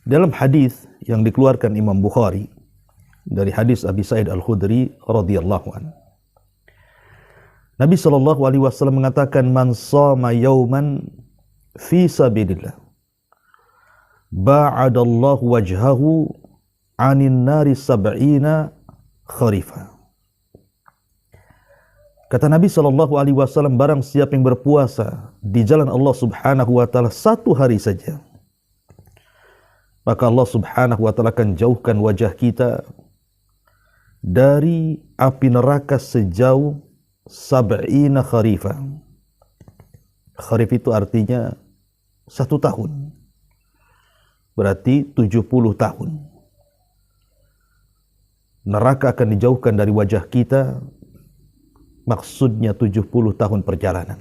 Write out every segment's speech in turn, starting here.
Dalam hadis yang dikeluarkan Imam Bukhari dari hadis Abi Sa'id Al-Khudri radhiyallahu anhu, Nabi SAW mengatakan, man shama yawman fi sabilillah ba'adallahu wajhahu 'anin nari sab'ina kharifa. Kata Nabi SAW, barang siapa yang berpuasa di jalan Allah Subhanahu wa taala satu hari saja, maka Allah Subhanahu wa taala akan jauhkan wajah kita dari api neraka sejauh sab'ina kharifa. Kharif itu artinya 1 tahun. Berarti 70 tahun. Neraka akan dijauhkan dari wajah kita, maksudnya 70 tahun perjalanan.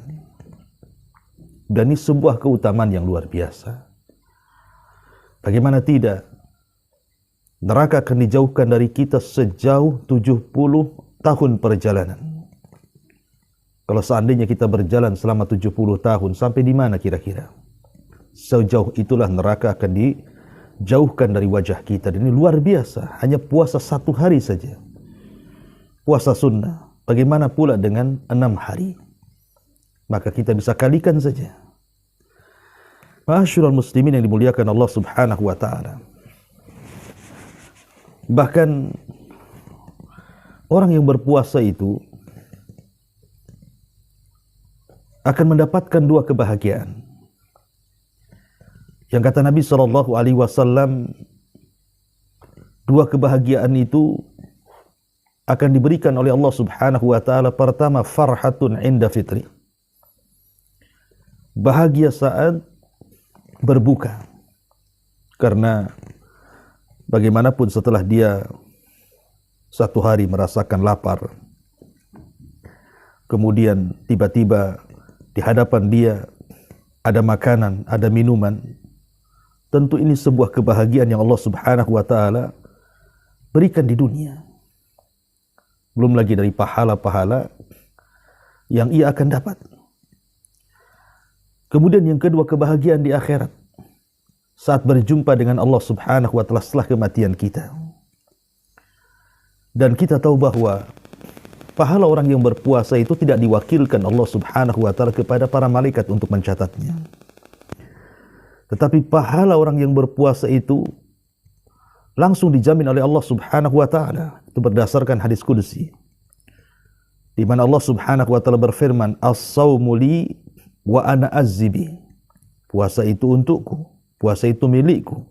Dan ini sebuah keutamaan yang luar biasa. Bagaimana tidak? Neraka akan dijauhkan dari kita sejauh 70 tahun perjalanan. Kalau seandainya kita berjalan selama 70 tahun, sampai di mana kira-kira? Sejauh itulah neraka akan dijauhkan dari wajah kita. Dan ini luar biasa. Hanya puasa 1 hari saja. Puasa sunnah. Bagaimana pula dengan 6 hari? Maka kita bisa kalikan saja. Ma'asyiral muslimin yang dimuliakan Allah Subhanahu wa taala. Bahkan orang yang berpuasa itu akan mendapatkan 2 kebahagiaan. Yang kata Nabi SAW, 2 kebahagiaan itu akan diberikan oleh Allah Subhanahu wa taala. Pertama, farhatun inda fitri. Bahagia saat berbuka. Karena bagaimanapun setelah dia 1 hari merasakan lapar, kemudian tiba-tiba di hadapan dia ada makanan, ada minuman, tentu ini sebuah kebahagiaan yang Allah Subhanahu wa taala berikan di dunia. Belum lagi dari pahala-pahala yang ia akan dapat. Kemudian yang kedua, kebahagiaan di akhirat. Saat berjumpa dengan Allah Subhanahu wa taala setelah kematian kita. Dan kita tahu bahwa pahala orang yang berpuasa itu tidak diwakilkan Allah Subhanahu wa taala kepada para malaikat untuk mencatatnya. Tetapi pahala orang yang berpuasa itu langsung dijamin oleh Allah Subhanahu wa taala. Itu berdasarkan hadis qudsi, di mana Allah Subhanahu wa taala berfirman, "As-shaumu li wa ana azzibi." Puasa itu untukku, puasa itu milikku,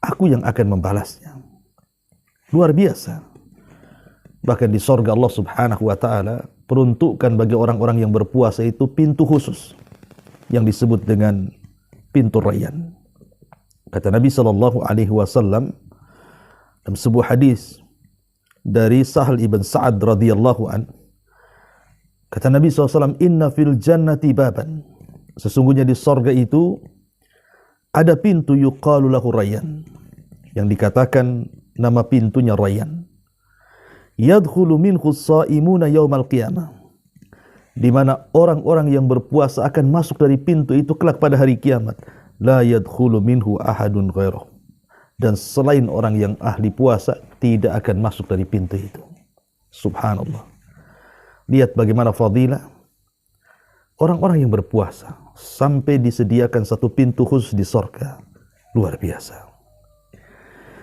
aku yang akan membalasnya. Luar biasa. Bahkan di sorga Allah Subhanahu wa taala peruntukkan bagi orang-orang yang berpuasa itu pintu khusus yang disebut dengan pintu Rayyan. Kata Nabi sallallahu alaihi wasallam dalam sebuah hadis dari Sahal ibn Sa'ad radhiyallahu an, kata Nabi SAW, inna fil jannati baban, sesungguhnya di sorga itu ada pintu yuqalu lahu Rayyan, yang dikatakan nama pintunya Rayyan. Yadkhulu minhu as-sha'imuna yaumal qiyamah, di mana orang-orang yang berpuasa akan masuk dari pintu itu kelak pada hari kiamat. La yadkhulu minhu ahadun ghairuh, dan selain orang yang ahli puasa tidak akan masuk dari pintu itu. Subhanallah. Lihat bagaimana fadilah orang-orang yang berpuasa sampai disediakan 1 pintu khusus di surga. Luar biasa.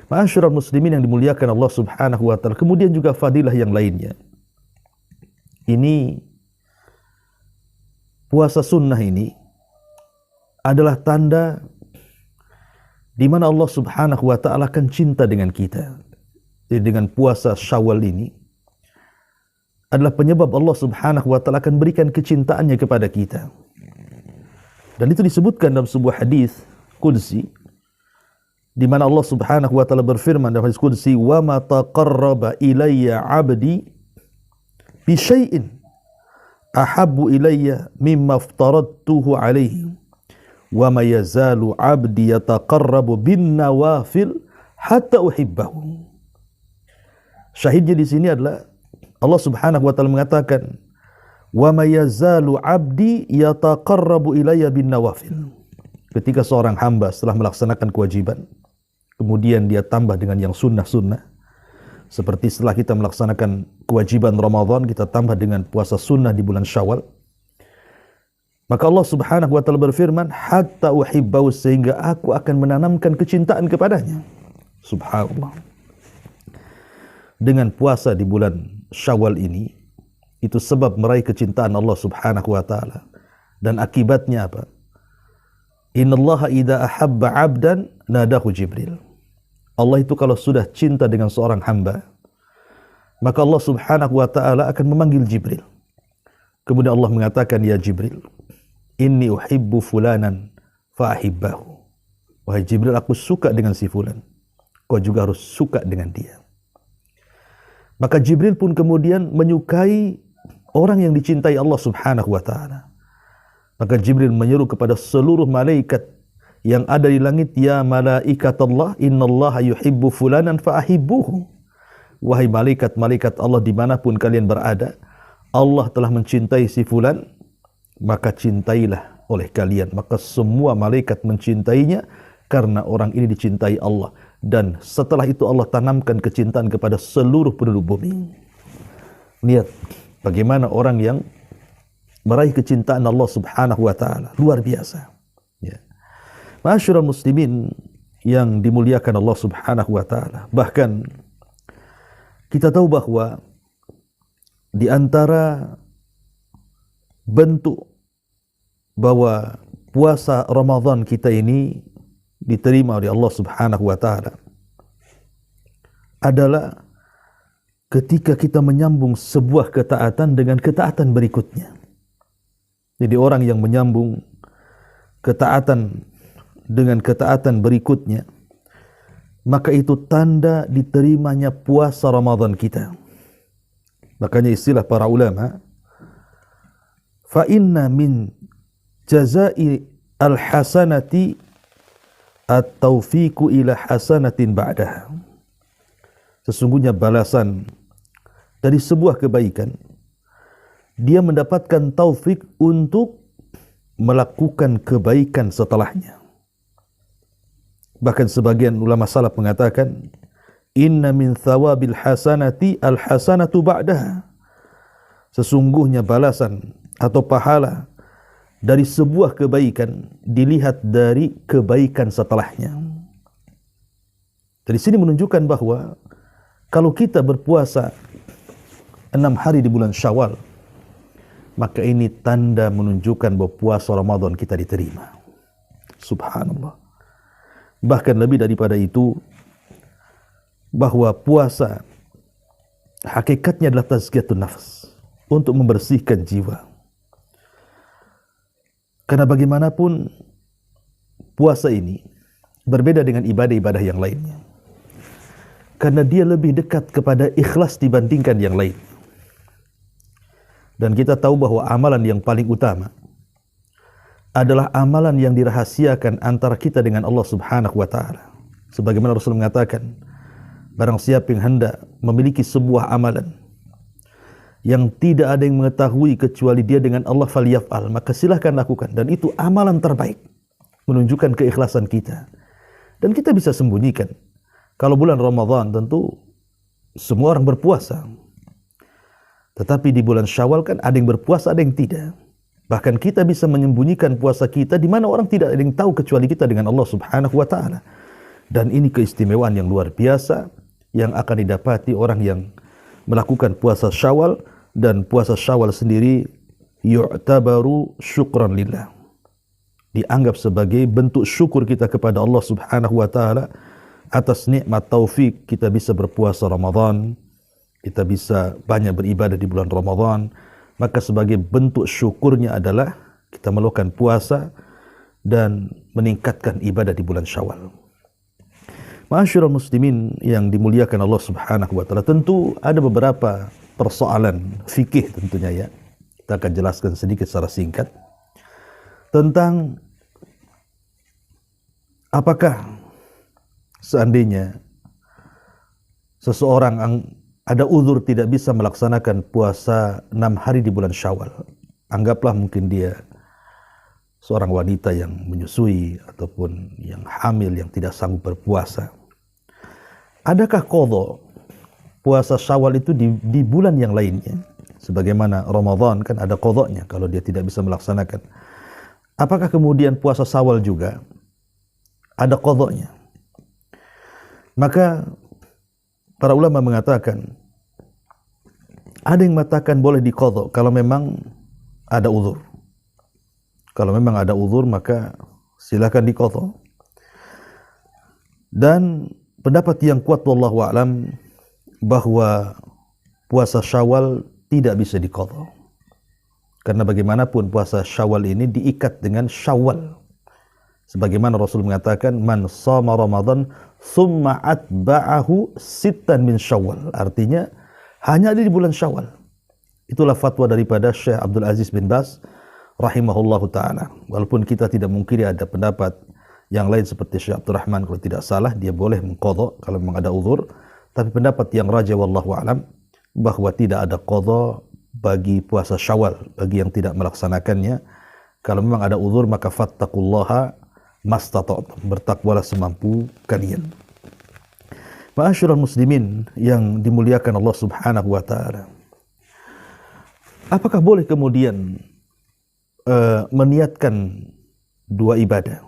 Ma'asyiral muslimin yang dimuliakan Allah Subhanahu wa taala. Kemudian juga fadilah yang lainnya. Ini puasa sunnah ini adalah tanda di mana Allah Subhanahu wa taala akan cinta dengan kita. Jadi dengan puasa Syawal ini adalah penyebab Allah Subhanahu wa taala akan berikan kecintaannya kepada kita. Dan itu disebutkan dalam sebuah hadis qudsi, di mana Allah Subhanahu wa taala berfirman dalam hadis qudsi, "Wa ma taqarraba ilayya 'abdi bi syai'in ahabbu ilayya mimma aftaradtuhu 'alaihi wa ma yazalu 'abdi yataqarrabu bin nawafil hatta uhibbahu." Syahidnya di sini adalah Allah Subhanahu wa taala mengatakan, "Wa ma yazalu 'abdi yataqarrabu ilayya bin nawafil." Ketika seorang hamba setelah melaksanakan kewajiban, kemudian dia tambah dengan yang sunnah-sunnah. Seperti setelah kita melaksanakan kewajiban Ramadan, kita tambah dengan puasa sunnah di bulan Syawal. Maka Allah Subhanahu wa taala berfirman, hatta uhibbahu, sehingga aku akan menanamkan kecintaan kepadanya. Subhanallah. Dengan puasa di bulan Syawal ini, itu sebab meraih kecintaan Allah Subhanahu wa taala. Dan akibatnya apa? Innallaha idza ahabba 'abdan nadahu Jibril. Allah itu kalau sudah cinta dengan seorang hamba, maka Allah Subhanahu wa taala akan memanggil Jibril. Kemudian Allah mengatakan, ya Jibril, inni uhibbu fulanan fa'ahibbahu. Wahai Jibril, aku suka dengan si fulan, kau juga harus suka dengan dia. Maka Jibril pun kemudian menyukai orang yang dicintai Allah Subhanahu wa taala. Maka Jibril menyeru kepada seluruh malaikat yang ada di langit, ya malaikat Allah, innallaha yuhibbu fulanan fa'ahibbuhu. Wahai malaikat-malaikat Allah dimanapun kalian berada, Allah telah mencintai si fulan, maka cintailah oleh kalian. Maka semua malaikat mencintainya karena orang ini dicintai Allah. Dan setelah itu Allah tanamkan kecintaan kepada seluruh penduduk bumi. Lihat bagaimana orang yang meraih kecintaan Allah Subhanahu wa taala, luar biasa. Ya. Ma'asyiral muslimin yang dimuliakan Allah Subhanahu wa taala. Bahkan kita tahu bahwa di antara bentuk bahwa puasa Ramadan kita ini diterima oleh Allah Subhanahu wa taala adalah ketika kita menyambung sebuah ketaatan dengan ketaatan berikutnya. Jadi orang yang menyambung ketaatan dengan ketaatan berikutnya, maka itu tanda diterimanya puasa Ramadan kita. Makanya istilah para ulama, fa inna min jazai al-hasanati at-taufiqu ila hasanatin ba'daha. Sesungguhnya balasan dari sebuah kebaikan, dia mendapatkan taufik untuk melakukan kebaikan setelahnya. Bahkan sebagian ulama salaf mengatakan, inna min thawabil hasanati al-hasanatu ba'daha. Sesungguhnya balasan atau pahala dari sebuah kebaikan dilihat dari kebaikan setelahnya. Dari sini menunjukkan bahwa kalau kita berpuasa 6 hari di bulan Syawal, maka ini tanda menunjukkan bahwa puasa Ramadan kita diterima. Subhanallah. Bahkan lebih daripada itu, bahwa puasa hakikatnya adalah tazkiyatun nafs, untuk membersihkan jiwa. Karena bagaimanapun puasa ini berbeda dengan ibadah-ibadah yang lainnya. Karena dia lebih dekat kepada ikhlas dibandingkan yang lain. Dan kita tahu bahwa amalan yang paling utama adalah amalan yang dirahasiakan antara kita dengan Allah Subhanahu wa taala. Sebagaimana Rasul mengatakan, barang siapa yang hendak memiliki sebuah amalan yang tidak ada yang mengetahui kecuali dia dengan Allah, falyaf'al, maka silahkan lakukan. Dan itu amalan terbaik, menunjukkan keikhlasan kita. Dan kita bisa sembunyikan. Kalau bulan Ramadan tentu semua orang berpuasa. Tetapi di bulan Syawal kan ada yang berpuasa, ada yang tidak. Bahkan kita bisa menyembunyikan puasa kita di mana orang tidak ada yang tahu kecuali kita dengan Allah Subhanahu wa taala. Dan ini keistimewaan yang luar biasa yang akan didapati orang yang melakukan puasa Syawal. Dan puasa Syawal sendiri yu'tabaru syukran lillah, dianggap sebagai bentuk syukur kita kepada Allah Subhanahu wa taala atas nikmat taufik kita bisa berpuasa Ramadan, kita bisa banyak beribadah di bulan Ramadan. Maka sebagai bentuk syukurnya adalah kita melakukan puasa dan meningkatkan ibadah di bulan Syawal. Ma'asyiral muslimin yang dimuliakan Allah Subhanahu wa taala, tentu ada beberapa persoalan fikih tentunya ya. Kita akan jelaskan sedikit secara singkat tentang apakah seandainya seseorang ada uzur tidak bisa melaksanakan puasa 6 hari di bulan Syawal. Anggaplah mungkin dia seorang wanita yang menyusui ataupun yang hamil yang tidak sanggup berpuasa. adakah qadha puasa Syawal itu di bulan yang lainnya? Sebagaimana Ramadan kan ada qadhanya kalau dia tidak bisa melaksanakan. Apakah kemudian puasa Syawal juga ada qadhanya? Maka para ulama mengatakan, ada yang mengatakan boleh diqadha kalau memang ada uzur. Kalau memang ada uzur maka silakan diqadha. Dan pendapat yang kuat wallahu a'lam bahwa puasa Syawal tidak bisa diqadha. Karena bagaimanapun puasa Syawal ini diikat dengan Syawal. Sebagaimana Rasul mengatakan, man shama Ramadan thumma atba'ahu sittan min Syawal. Artinya hanya ada di bulan Syawal. Itulah fatwa daripada Syekh Abdul Aziz bin Baz rahimahullahu ta'ala. Walaupun kita tidak mungkiri ada pendapat yang lain seperti Syekh Abdul Rahman, kalau tidak salah dia boleh mengqadha kalau memang ada uzur. Tapi pendapat yang rajih wallahu a'lam bahwa tidak ada qadha bagi puasa Syawal bagi yang tidak melaksanakannya. Kalau memang ada uzur maka fattaqullaha mastata'tum, bertakwalah semampu kalian. Ma'asyiral muslimin yang dimuliakan Allah Subhanahu wa taala. Apakah boleh kemudian meniatkan dua ibadah?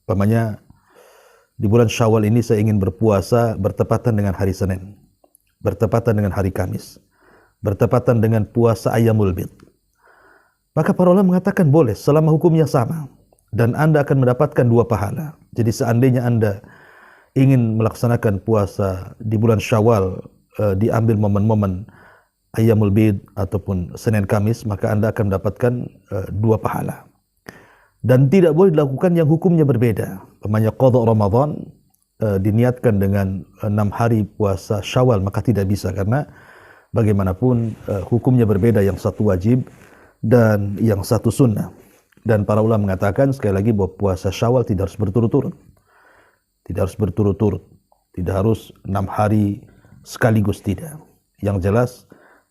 Umpamanya di bulan Syawal ini saya ingin berpuasa bertepatan dengan hari Senin, bertepatan dengan hari Kamis, bertepatan dengan puasa Ayyamul Bid. Maka para ulama mengatakan boleh selama hukumnya sama dan Anda akan mendapatkan dua pahala. Jadi seandainya Anda ingin melaksanakan puasa di bulan Syawal, diambil momen-momen Ayyamul Bid ataupun Senin Kamis, maka Anda akan mendapatkan dua pahala. Dan tidak boleh dilakukan yang hukumnya berbeda. Umpamanya qadha Ramadan diniatkan dengan 6 hari puasa Syawal, maka tidak bisa karena bagaimanapun hukumnya berbeda, yang satu wajib dan yang satu sunnah. Dan para ulama mengatakan sekali lagi bahwa puasa Syawal tidak harus berturut-turut. Tidak harus berturut-turut. Tidak harus 6 hari sekaligus, tidak. Yang jelas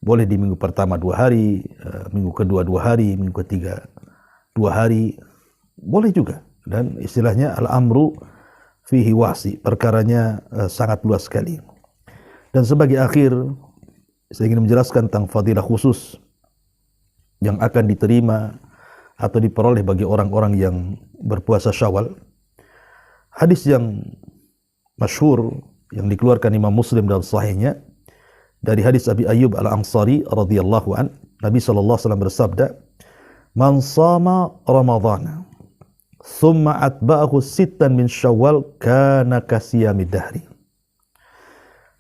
boleh di minggu pertama 2 hari, minggu kedua 2 hari, minggu ketiga 2 hari. Boleh juga. Dan istilahnya al-amru fihi wasi, perkaranya sangat luas sekali. Dan sebagai akhir saya ingin menjelaskan tentang fadilah khusus yang akan diterima atau diperoleh bagi orang-orang yang berpuasa Syawal. Hadis yang masyhur yang dikeluarkan Imam Muslim dalam sahihnya dari hadis Abi Ayyub Al-Ansari radhiyallahu an, Nabi sallallahu alaihi wasallam bersabda, "Man shama Ramadhana thumma atba'ahu sittan min Syawal kana kasiyamid dahri."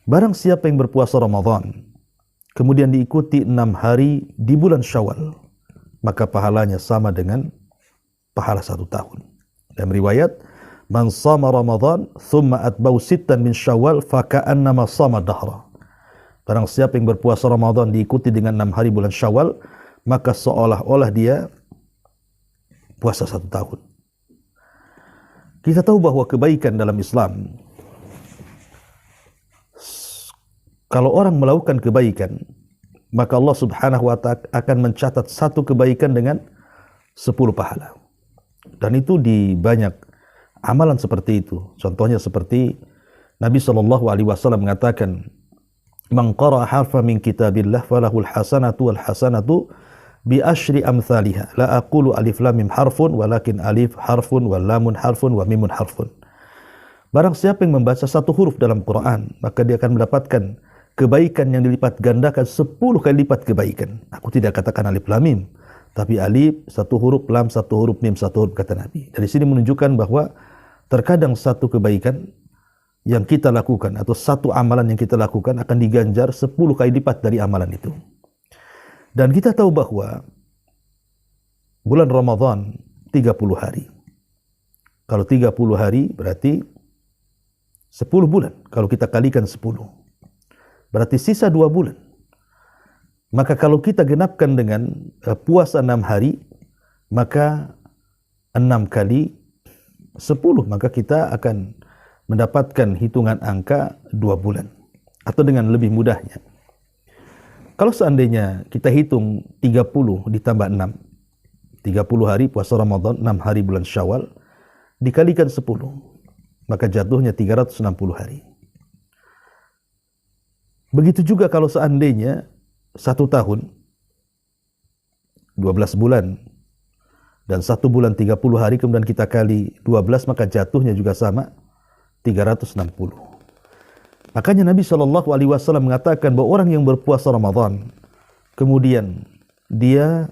Barang siapa yang berpuasa Ramadan kemudian diikuti 6 hari di bulan Syawal, maka pahalanya sama dengan pahala 1 tahun. Dalam riwayat, man shama Ramadan thumma atba'ahu sittan min Syawal faka'annama shama dahra. Barang siapa yang berpuasa Ramadan diikuti dengan 6 hari bulan Syawal, maka seolah-olah dia puasa 1 tahun. Kita tahu bahwa kebaikan dalam Islam, kalau orang melakukan kebaikan, maka Allah Subhanahu wa ta'ala akan mencatat 1 kebaikan dengan 10 pahala. Dan itu di banyak amalan seperti itu. Contohnya seperti Nabi SAW mengatakan, "Man qara'a harfa min kitabillah falahul hasanatu wal hasanatu bi asyri amthaliha. La aqulu alif lam mim harfun walakin alif harfun wal lamun harfun wa mimun harfun." Barang siapa yang membaca 1 huruf dalam Quran, maka dia akan mendapatkan kebaikan yang dilipat gandakan 10 kali lipat kebaikan. Aku tidak katakan alif lam mim, tapi alif 1 huruf, lam 1 huruf, mim 1 huruf, kata Nabi. Dari sini menunjukkan bahwa terkadang 1 kebaikan yang kita lakukan atau 1 amalan yang kita lakukan akan diganjar 10 kali lipat dari amalan itu. Dan kita tahu bahwa bulan Ramadan 30 hari. Kalau 30 hari berarti 10 bulan. Kalau kita kalikan 10, berarti sisa 2 bulan. Maka kalau kita genapkan dengan puasa 6 hari, maka 6 kali 10, maka kita akan mendapatkan hitungan angka 2 bulan. Atau dengan lebih mudahnya, kalau seandainya kita hitung 30 ditambah 6, 30 hari puasa Ramadan, 6 hari bulan Syawal, dikalikan 10, maka jatuhnya 360 hari. Begitu juga kalau seandainya 1 tahun, 12 bulan, dan 1 bulan 30 hari, kemudian kita kali 12, maka jatuhnya juga sama, 360. Makanya Nabi SAW mengatakan bahwa orang yang berpuasa Ramadan, kemudian dia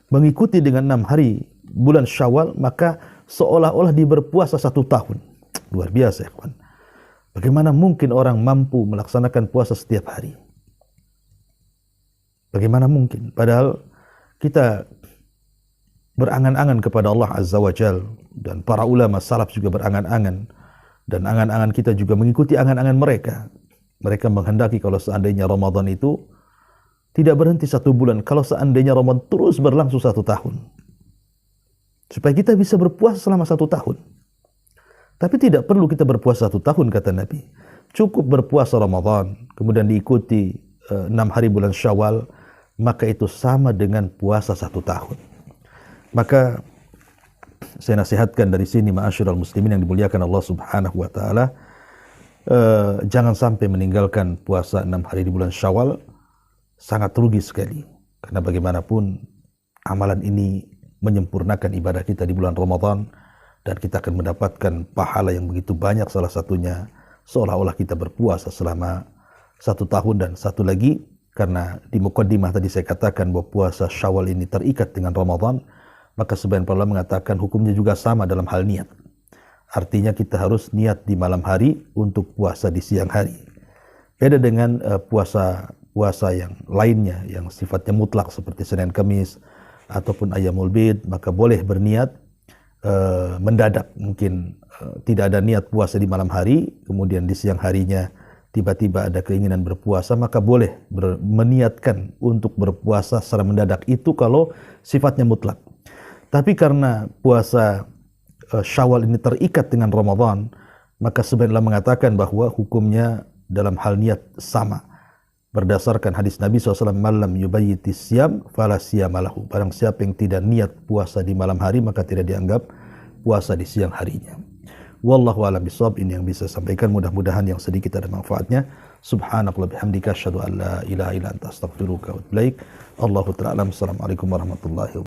mengikuti dengan 6 hari bulan Syawal, maka seolah-olah dia berpuasa 1 tahun. Luar biasa ya kawan. Bagaimana mungkin orang mampu melaksanakan puasa setiap hari? Bagaimana mungkin? Padahal kita berangan-angan kepada Allah Azza wa Jal, dan para ulama salaf juga berangan-angan, dan angan-angan kita juga mengikuti angan-angan mereka. Mereka menghendaki kalau seandainya Ramadan itu tidak berhenti 1 bulan, kalau seandainya Ramadan terus berlangsung 1 tahun, supaya kita bisa berpuasa selama 1 tahun. Tapi tidak perlu kita berpuasa 1 tahun, kata Nabi. Cukup berpuasa Ramadan, kemudian diikuti 6 hari bulan Syawal, maka itu sama dengan puasa 1 tahun. Maka saya nasihatkan dari sini, ma'asyiral muslimin yang dimuliakan Allah Subhanahu wa taala, jangan sampai meninggalkan puasa 6 hari di bulan Syawal. Sangat rugi sekali, karena bagaimanapun amalan ini menyempurnakan ibadah kita di bulan Ramadan, dan kita akan mendapatkan pahala yang begitu banyak. Salah satunya seolah-olah kita berpuasa selama 1 tahun. Dan satu lagi, karena di mukaddimah tadi saya katakan bahwa puasa Syawal ini terikat dengan Ramadan, maka sebagian para ulama mengatakan hukumnya juga sama dalam hal niat. Artinya kita harus niat di malam hari untuk puasa di siang hari. Beda dengan puasa yang lainnya yang sifatnya mutlak seperti Senin Kamis ataupun Ayyamul Bid, maka boleh berniat mendadak. Mungkin tidak ada niat puasa di malam hari, kemudian di siang harinya tiba-tiba ada keinginan berpuasa, maka boleh meniatkan untuk berpuasa secara mendadak. Itu kalau sifatnya mutlak. Tapi karena puasa Syawal ini terikat dengan Ramadan, maka sebenarnya mengatakan bahwa hukumnya dalam hal niat sama. Berdasarkan hadis Nabi SAW, malam yubayyiti siyam fala siyamalahu. Barang siapa yang tidak niat puasa di malam hari, maka tidak dianggap puasa di siang harinya. Wallahu a'lam bishawab. Ini yang bisa sampaikan, mudah-mudahan yang sedikit ada manfaatnya. Subhanakallah bihamdika asyhadu an la ilaha illa anta astaghfiruka wa atubu ilaik. Allahu ta'ala. Assalamualaikum warahmatullahi wabarakatuh.